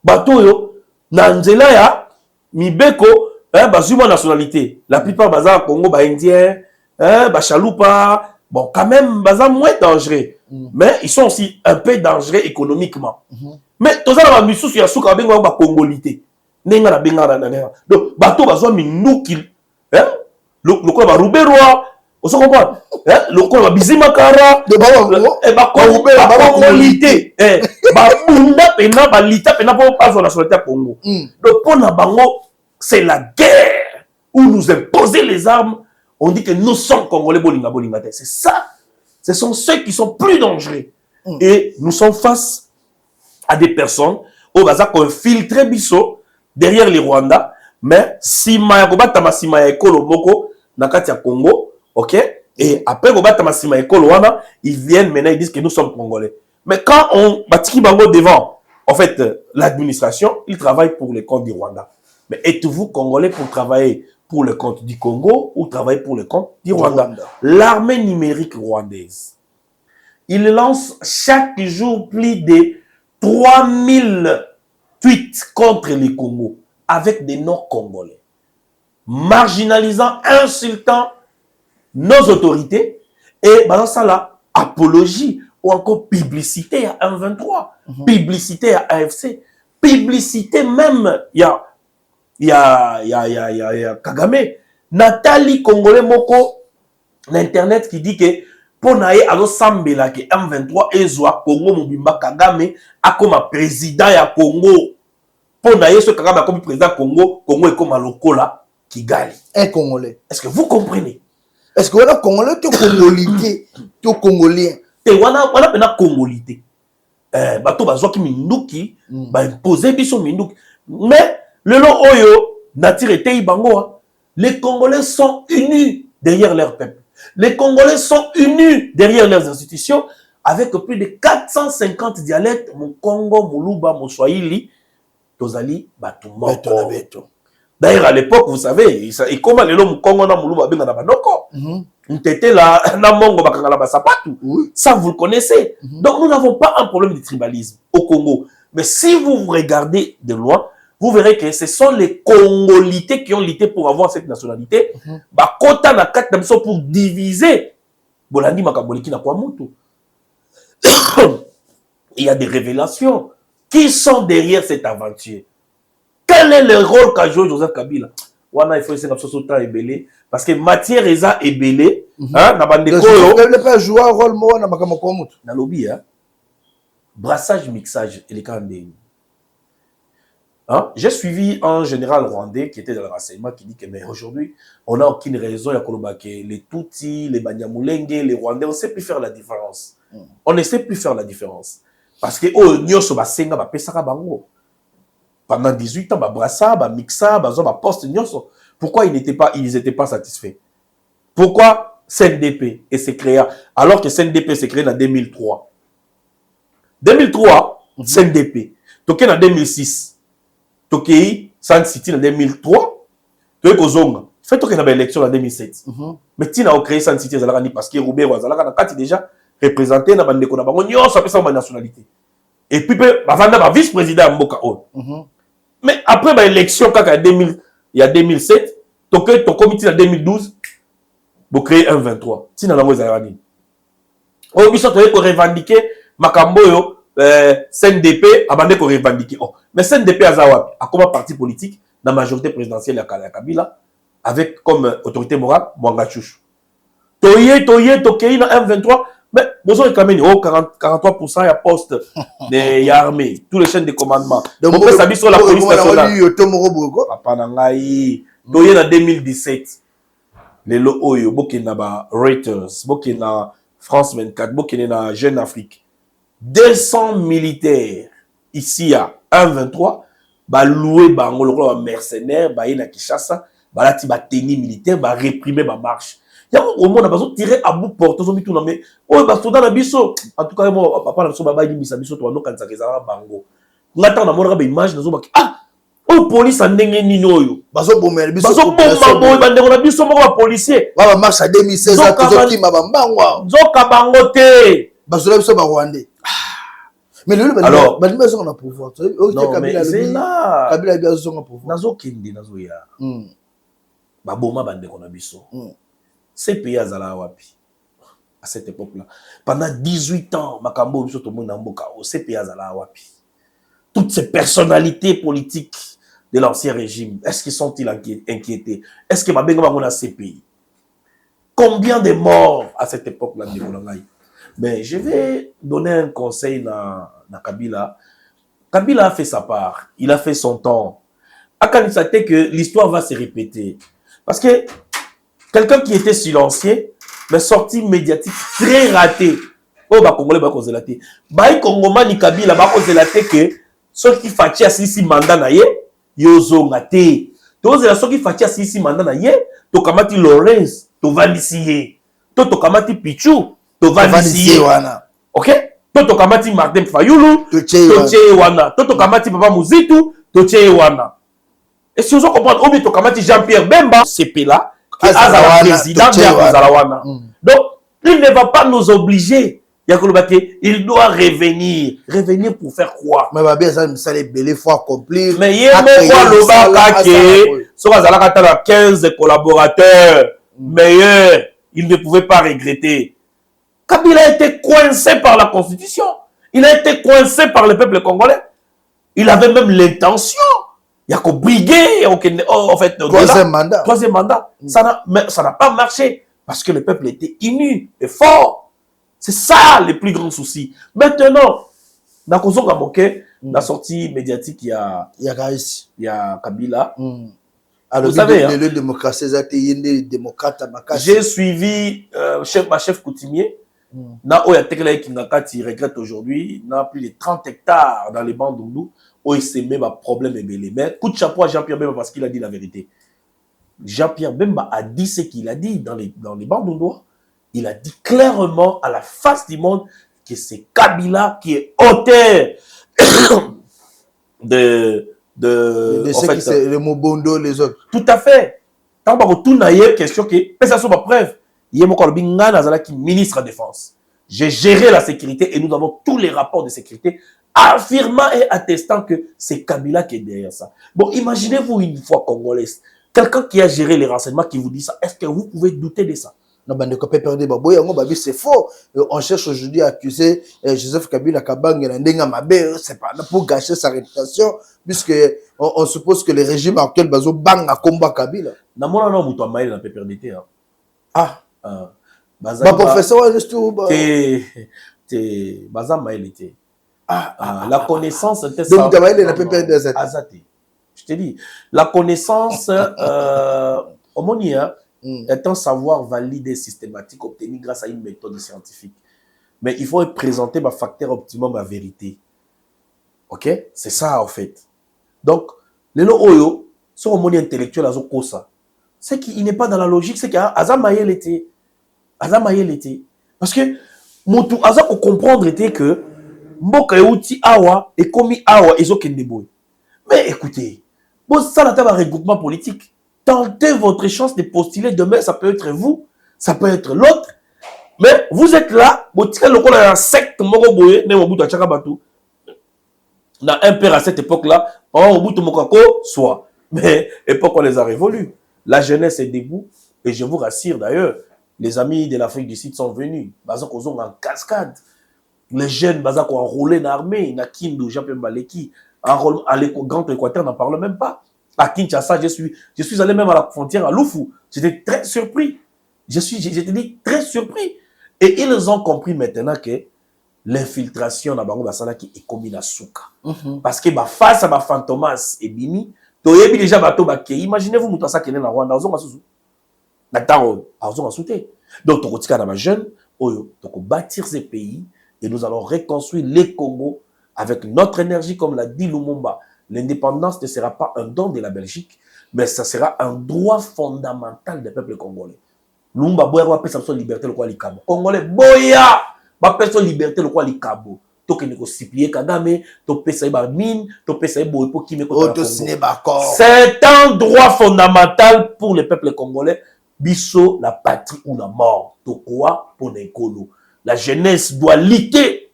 Bato yo, na nzela ya mibeko, bazuma nationalité. La plupart bazan Congo ba indien, ba chaloupa. Bon, quand même, bazan moins dangereux. Mais ils sont aussi un peu dangereux économiquement. Mais tous les bamisusu ya suka benga ba congolité. Nenga na benga na. Donc bato bazwa minuki, le quoi ba Ruberwa. On se comprend? Le quoi Bizimakara, congolité, bunda pena balita pena pour pas la nationalité Congo. Donc pour na bango, c'est la guerre où nous imposer les armes. On dit que nous sommes congolais bolinga. C'est ça. Ce sont ceux qui sont plus dangereux. Et nous sommes face à des personnes au bazar qu'on filtre biso derrière les Rwandais. Mais si maya kobata masima ya ekolo moko nakati ya Congo. Ok? Et après, ils viennent maintenant, ils disent que nous sommes congolais. Mais quand on bâtit bango devant, en fait, l'administration, ils travaillent pour le compte du Rwanda. Mais êtes-vous congolais pour travailler pour le compte du Congo ou travailler pour le compte du Rwanda? L'armée numérique rwandaise, il lance chaque jour plus de 3000 tweets contre le Congo avec des noms congolais, marginalisant, insultant nos autorités et dans ça là, apologie ou encore publicité à 1-23, publicité à AFC, publicité même, il y a Kagame, Nathalie Congolais Moko, l'internet qui dit que pour naïe alo sambela que M23 ezwa Congo Mobimba Kagame a comme président ya Congo. Pour naïe ce Kagame a comme président Congo, Congo est comme un lokola Kigali. Un Congolais. Est-ce que vous comprenez? Est-ce que vous êtes Congolais, tu es Congolais, tu es Congolien? Et on a Congolité. Bato bazwa ki minduki, ba imposer biso minduki. Mais le long oyo nature était bango. Les Congolais sont unis derrière leur peuple. Les Congolais sont unis derrière leurs institutions avec plus de 450 dialectes. Mon Congo, Muluba, mon Swahili, Tozali, Batumoko. D'ailleurs, à l'époque, vous savez, et comment les hommes Congo na Muluba benga na banoko. T'étais là, na mongo bakangala basapatu. Ça, vous le connaissez. Donc, nous n'avons pas un problème de tribalisme au Congo. Mais si vous regardez de loin, vous verrez que ce sont les Congolités qui ont lutté pour avoir cette nationalité. Bakota na kat na pour diviser. Bolandi makaboliki na kwa mutu. Il y a des révélations. Qui sont derrière cette aventure? Quel est le rôle qu'a joué Joseph Kabila? Wana il faut essayer de et belé parce que matière eza et belé hein na bande koyo le pas jouer un rôle moi na makamo kwa mutu na lobby hein brassage mixage et les candés. Hein? J'ai suivi un général rwandais qui était dans le renseignement qui dit que mais aujourd'hui on n'a aucune raison ya koloba que les Tutsis, les Banyamulenge, les Rwandais on ne sait plus faire la différence. On ne sait plus faire la différence parce que oh nyoso ba senga ba pesaka bango. Pendant 18 ans, Brassa, Mixa, Poste, pourquoi ils n'étaient pas satisfaits? Pourquoi CNDP s'est créé alors que CNDP s'est créé en 2003? 2003, CNDP. Toké en 2006. Toké San City en 2003. Toké Kozonga. Fait toké na élection en 2007. Mais Tina a créé San City parce que Robert Wazalaka n'a déjà représenté na bandeko na bango nyonso apesa ba nationalité. Et puis bavanda ba vice-président Mboka on. Mais après l'élection il y a 2007, ton comité en 2012, vous créez un 23. Si nous avons des on peut revendiquer Makamboyo, CNDP, abandonné qu'on revendiquer. Mais CNDP a comme parti politique, la majorité présidentielle à Kabila, avec comme autorité morale, Mwanga Chouchou. Toye, Tokei, dans M23, mais vous avez quand même 43% à poste de l'armée, tous les chaînes de commandement. Donc, on peut s'habiller sur la police nationale. Toye en 2017, les Oyo, Bokena Reuters, Bokena France 24, Bokena Jeune Afrique. 200 militaires ici à 1,23 ba louer bango lokola ba mercenaire ba yena Kinshasa ba lati ba tenue militaire ba réprimer ba marche ya au monde bazo tirer à bout porte zo mituna mais oh ba soda na biso en tout cas moi papa na biso ba ni bisa biso to no kanza kezala bango ngata na mona ba image nazo ba ah oh police ndenge nini oyo bazo bomela biso bazo bomba boy ba ndeko na biso moko ba policier ba marche à 2016 toujours qui m'a bambangwa zoka bango te bazo la biso ba rwandais. Mais le alors bah mais on a pouvoir non mais c'est là Kabila bien on a pouvoir nazo kende nazo ya ba boma ba ndeko na biso ces pays azala wapi à cette époque là pendant 18 ans makambo biso to mona mboka ces pays azala wapi toutes ces personnalités politiques de l'ancien régime est-ce qu'ils sont-ils inquiétés est-ce que babenga bango na ces pays combien de morts à cette époque là ndeko na ngai. Mais je vais donner un conseil na Kabila. Kabila a fait sa part. Il a fait son temps. Akanisa te que l'histoire va se répéter. Parce que quelqu'un qui était silencieux, mais sorti médiatique très raté. Oh, bah, Congolais, bah, cause la té. Bah, Congoma ni Kabila, bah, cause la té que ceux qui fâchent si mandat na ye, yozo ngate. Tous ceux qui fâchent si mandat na ye, to kamati Lawrence, to vandisiye. To kamati Pichou. Ok? Toto kamati Martin Fayulu, Toche wana. Toto kamati Papa Muzitu, Toche wana. Et si vous comprenez, on to kamati Jean-Pierre Bemba, c'est là, Azala président de Azalawana. Donc, il ne va pas nous obliger. Il doit revenir pour faire quoi? Mais bah bien ça les belles fois accomplir. Mais il y a le bas que sur Azala 15 collaborateurs meilleurs, il ne pouvait pas regretter. Kabila a été coincé par la Constitution. Il a été coincé par le peuple congolais. Il avait même l'intention. Il y a qu'au briguer, en fait, troisième mandat. Troisième mandat. Ça n'a pas marché parce que le peuple était uni et fort. C'est ça le plus grand souci. Maintenant, dans la sortie médiatique, il y a Kabila. Alors, vous savez, le démocratie, j'ai suivi ma chef coutumier. Na oya tekela Kingakati regrette aujourd'hui, n'a plus de 30 hectares dans les bandes d'Oulou, où il s'est mis un problème et mais coup de chapeau à Jean-Pierre Bemba parce qu'il a dit la vérité. Jean-Pierre Bemba a dit ce qu'il a dit dans les bandes d'Oulou. Il a dit clairement à la face du monde que c'est Kabila qui est auteur de en fait, c'est le Mobondo, les autres. Tout à fait. Quand on retourne à une question qui est ça sur ma preuve. Ministre de la Défense. J'ai géré la sécurité et nous avons tous les rapports de sécurité affirmant et attestant que c'est Kabila qui est derrière ça. Bon, imaginez-vous une fois congolaise, quelqu'un qui a géré les renseignements qui vous dit ça, est-ce que vous pouvez douter de ça? Non, c'est faux. On cherche aujourd'hui à accuser Joseph Kabila Kabang et c'est pas pour gâcher sa réputation, puisque on suppose que le régime actuel bazo bang à combat Kabila. Ah. Bah professeur la connaissance était ça. Donc Azati. Je te dis, la connaissance homonia est un savoir validé systématique obtenu grâce à une méthode scientifique. Mais il faut présenter ma facteur optimum à vérité. OK? C'est ça en fait. Donc, le no oyo, ce homonia intellectuel azo kosa. C'est qu'il n'est pas dans la logique, c'est qu'il y a Azamaye l'été. Parce que Moutou Aza pour comprendre était que Mboka Euti Awa et Komi Awa et Zokendeboy. Mais écoutez, bon, ça n'a pas un regroupement politique. Tentez votre chance de postuler demain, ça peut être vous, ça peut être l'autre. Mais vous êtes là, vous êtes là, un secte, on a un père à cette époque-là, soit. Mais époque, on les a révolus. La jeunesse est debout, et je vous rassure d'ailleurs, les amis de l'Afrique du Sud sont venus. Bazak ont en cascade. Les jeunes Bazak ont enrôlé dans l'armée, na Kindu, Jean-Pierre Baleki, à Grand Équateur, n'en parle même pas. À Kinshasa, je suis allé même à la frontière à Loufou. J'étais très surpris. J'étais dit très surpris. Et ils ont compris maintenant que l'infiltration dans Bango Basala qui est commis à Souka. Parce que face à ma fantomas et Bini, toyebi déjà bateau baké. Imaginez-vous Moutassa qui est dans Rwanda, donc, tu as ma jeune, tu bâtir ces pays et nous allons reconstruire les Congo avec notre énergie, comme l'a dit Lumumba. l'indépendance ne sera pas un don de la Belgique, mais ça sera un droit fondamental des peuples congolais. Lumba boya wa pesa so liberté le quoi li kabo. Congolais boya ba pesa liberté le quoi li kabo. To ke ko siplier Kagame, to pesa ba mine, to pesa boy pour qui me ko. C'est un droit fondamental pour les peuples congolais. Biso la patrie ou la mort. To quoi pour Nekolo. La jeunesse doit lutter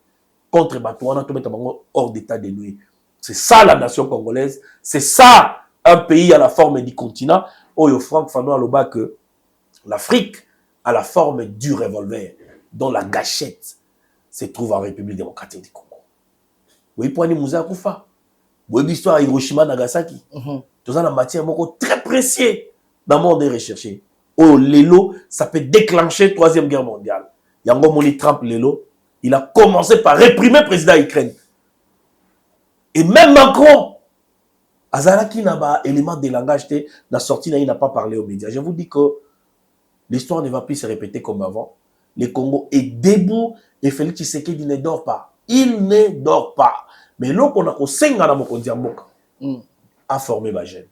contre Batouana, to mettre hors d'état de nuit. C'est ça la nation congolaise, c'est ça un pays à la forme du continent. Oyo Franck Fanon Aloba que l'Afrique a la forme du revolver, dont la gâchette se trouve en République démocratique du Congo. Oui, pour Mouza Koufa. Oui, l'histoire à Hiroshima, Nagasaki. Tout ça, la matière très précieuse dans le monde recherché. Oh, Lelo, ça peut déclencher la Troisième Guerre mondiale. Yango Moni Trump Lelo, il a commencé par réprimer le président Ukraine. Et même Macron, Azaraki n'a pas élément de langage, la sortie il n'a pas parlé aux médias. Je vous dis que l'histoire ne va plus se répéter comme avant. Le Congo est debout et Félix Tshisekedi ne dort pas. Il ne dort pas. Mais là, on a conseillé à Mokondi Mboka à former les jeunes.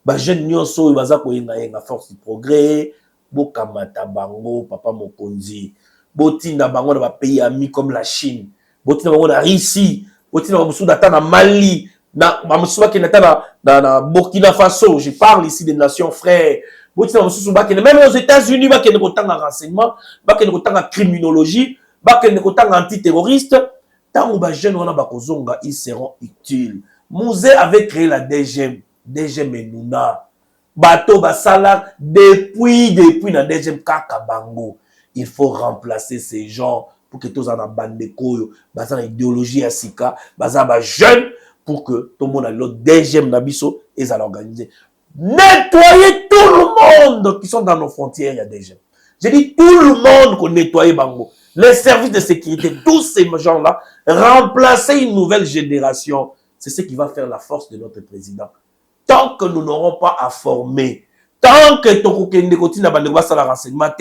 Les jeunes nyonso baza ko yenga force du progrès, bokamata bango papa Mokonzi. Botinda bango na pays amis comme la Chine. Botinda bango na Russie, botinda bango sudata na Mali, na bamusuba ki na Burkina Faso. Je parle ici des nations frères. Même aux États-Unis, il y a autant de renseignements, il y a autant de criminologie, il y a autant d'antiterroristes. Tant que les jeunes ils seront utiles. Mouzé avait créé la DGM, DGM et Nouna. Bateau Basala, depuis la DGM Kakabango. Il faut remplacer ces gens pour que tous en a bande de koyo, basant l'idéologie à Sika, basant les jeunes pour que tout le monde a l'autre DGM Nabiso et ça l'organiser. Nettoyer tout le monde qui sont dans nos frontières, il y a des gens. J'ai dit tout le monde qu'on nettoie Bango. Les services de sécurité, tous ces gens-là, remplacer une nouvelle génération. C'est ce qui va faire la force de notre président. Tant que nous n'aurons pas à former, tant que Tokokende continue à la renseignement,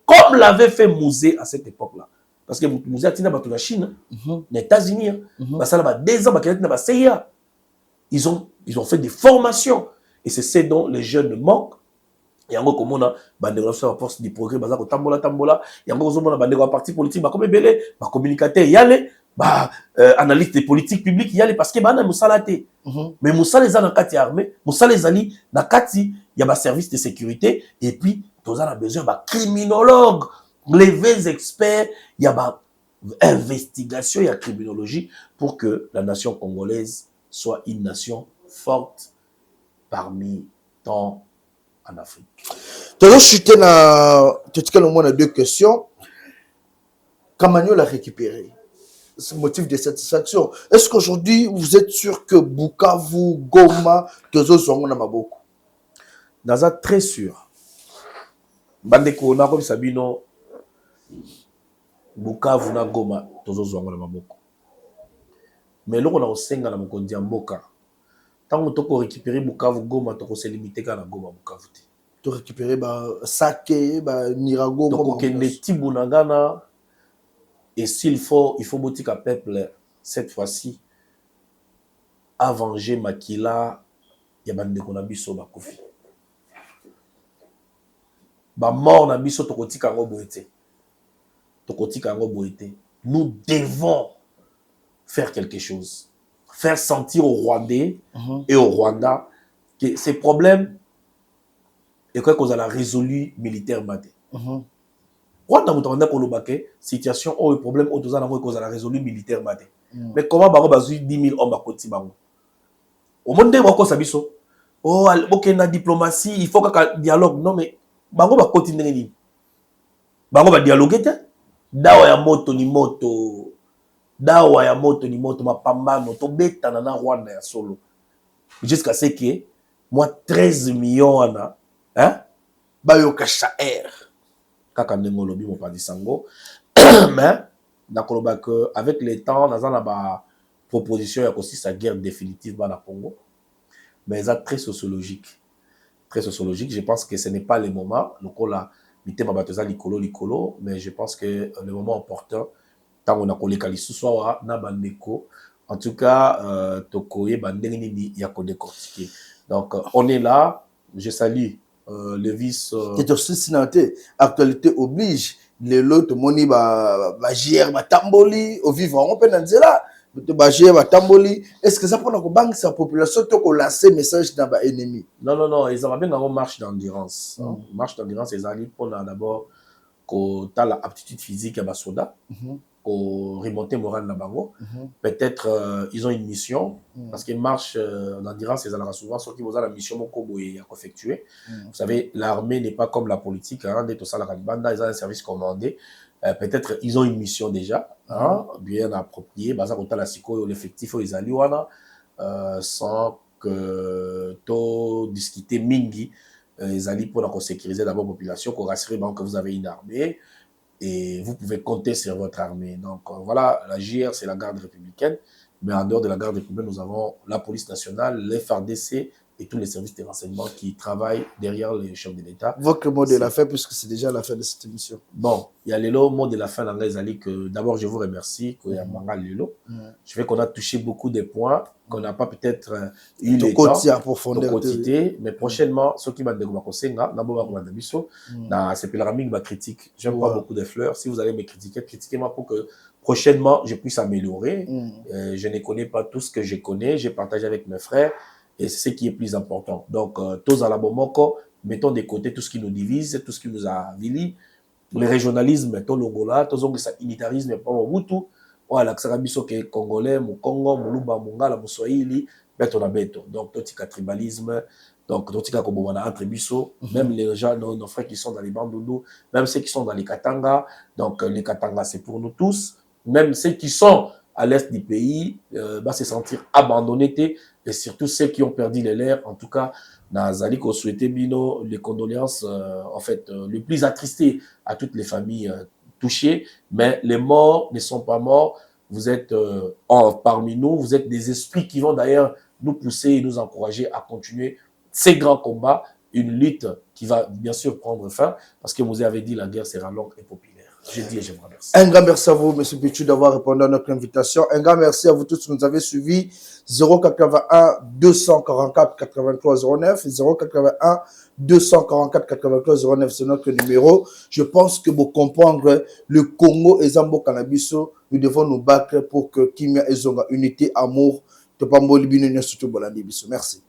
comme l'avait fait Mouzé à cette époque-là. Parce que Mouzé a été dans la Chine, les États-Unis, ils ont fait des formations. Et c'est ce dont les jeunes manquent. Il y a encore comme on a bandé force du progrès, bazar tambola. Il y a encore comme on a bandé parti politique, bah comme belé, bah communicateur y aller, bah analyste des politiques publiques y aller parce que bah na musalate. Mais Moussa les a dans kati armée, Moussa les ali na kati, il y a bah service de sécurité et puis tous a besoin bah criminologue, les vrais experts, il y a bah investigation, il y a criminologie pour que la nation congolaise soit une nation forte parmi tant en Afrique. Toujours chuté dans au moins deux questions. Kamagno l'a récupéré. C'est motif de satisfaction. Est-ce qu'aujourd'hui vous êtes sûr que Bukavu, Goma, Tozo sont en Maboko? Naza très sûr. Bandeko na comme Sabino Bukavu na Goma Tozo sont en Maboko. Mais là on a osenga na Mokondi Mboka. Tant que tu récupérer Bukavu Goma, tu peux se limiter à Goma Bukavu. Tu récupérer Sake, Nirago, Goma. Et s'il faut, il faut boutique à peuple cette fois-ci à venger Makila, il y a bande qu'on a biso bakofi. Ba mort na biso tokoti kango boete. Tokoti kango boete. Nous devons faire quelque chose. Faire sentir aux Rwandais et au Rwanda que ces problèmes et quoi qu'on a résolu militairement. Rwanda mutawanda kolobake situation ou problème au tozana qu'on a résolu militairement. Mais comment bango bazui 10 000 hommes à côté bango? Au monde bako sabiso. Oh, ok na diplomatie, il faut que dialogue. Non mais bango ba continuer ni. Bango ba dialoguer te. Dawa ya moto ni moto. Dawa ya moto ni moto mapambano to beta na Rwanda ya solo jusqu'à ce que moi 13 millions ana hein bayo kashaer kaka ndengolo bi mo padi sango mais nakoloba que avec le temps nazana ba proposition ya kosi sa guerre définitive na Congo mais ça très sociologique, je pense que ce n'est pas le moment lokola bitema batoza likolo mais je pense que le moment opportun tant on a collé Kalissoua na bandeko En tout cas, Tokoye, Bandengini, Yakode Kortike. Donc, on est là. Je salue le vice. C'est aussi sinanté. Actualité oblige. Les lots, moni, JR, Tamboli, au vivant, on peut en dire là. JR, Tamboli. Est-ce que ça prend la banque, sa population, tout qu'on laisse message dans l'ennemi? Non, non, non. Ils ont bien une marche d'endurance. Marche d'endurance, ils allaient pour d'abord qu'on a l'aptitude physique à Basoda. Pour remonter moral Nabango. Peut-être ils ont une mission, parce qu'ils marchent d'endurance, ils ont souvent ceux qui ont la mission à effectuer. Vous savez, l'armée n'est pas comme la politique, hein, ils ont un service commandé. Peut-être ils ont une mission déjà, hein, bien appropriée, l'effectif ils allaient sans que tout discuter mingi, ils allaient pour sécuriser d'abord la population, pour rassurer que vous avez une armée. Et vous pouvez compter sur votre armée. Donc voilà, la JR, c'est la garde républicaine, mais en dehors de la garde républicaine, nous avons la police nationale, l'FRDC et tous les services de renseignement qui travaillent derrière les chefs de l'État. Votre mot de la fin, puisque c'est déjà la fin de cette émission. Bon, il y a le mot de la fin, que d'abord je vous remercie, que je fais qu'on a touché beaucoup de points, qu'on n'a pas peut-être eu le temps de mais prochainement, ceux qui m'ont dit c'est la critique. J'aime pas beaucoup de fleurs. Si vous allez me critiquer, critiquez-moi pour que prochainement je puisse améliorer. Je ne connais pas tout ce que je connais, j'ai partagé avec mes frères et c'est ce qui est plus important. Donc, tous à la Bomoko, mettons de côté tout ce qui nous divise, tout ce qui nous a avilis. Le régionalisme, tout l'Angola, tout ce unitarisme, pas Mobutu. Voilà, que ça que Congolais, Congo, Muluba, Mungala, Muswahili, beto na beto. Donc, tout le tribalisme, donc, tout le Kobomana entre biso, même les gens, nos frères qui sont dans les Bandundu, même ceux qui sont dans les Katanga. Donc, les Katanga, c'est pour nous tous. Même ceux qui sont à l'est du pays, va se sentir abandonnés, et surtout ceux qui ont perdu les leurs. En tout cas, Nazali ko souhaité bino les condoléances, en fait, le plus attristé à toutes les familles touchées, mais les morts ne sont pas morts. Vous êtes parmi nous, vous êtes des esprits qui vont d'ailleurs nous pousser et nous encourager à continuer ces grands combats, une lutte qui va bien sûr prendre fin, parce que vous avez dit la guerre sera longue et populaire. Je dis et je vous remercie. Un grand merci à vous, M. Pichu, d'avoir répondu à notre invitation. Un grand merci à vous tous qui nous avez suivis. 081 244 83 09, 081 244 83 09, c'est notre numéro. Je pense que pour comprendre le Congo et Zambo Cannabiso, nous devons nous battre pour que Kimia et Zonga, unité, amour, Topambo Libino, surtout Bolandi Biso. Merci.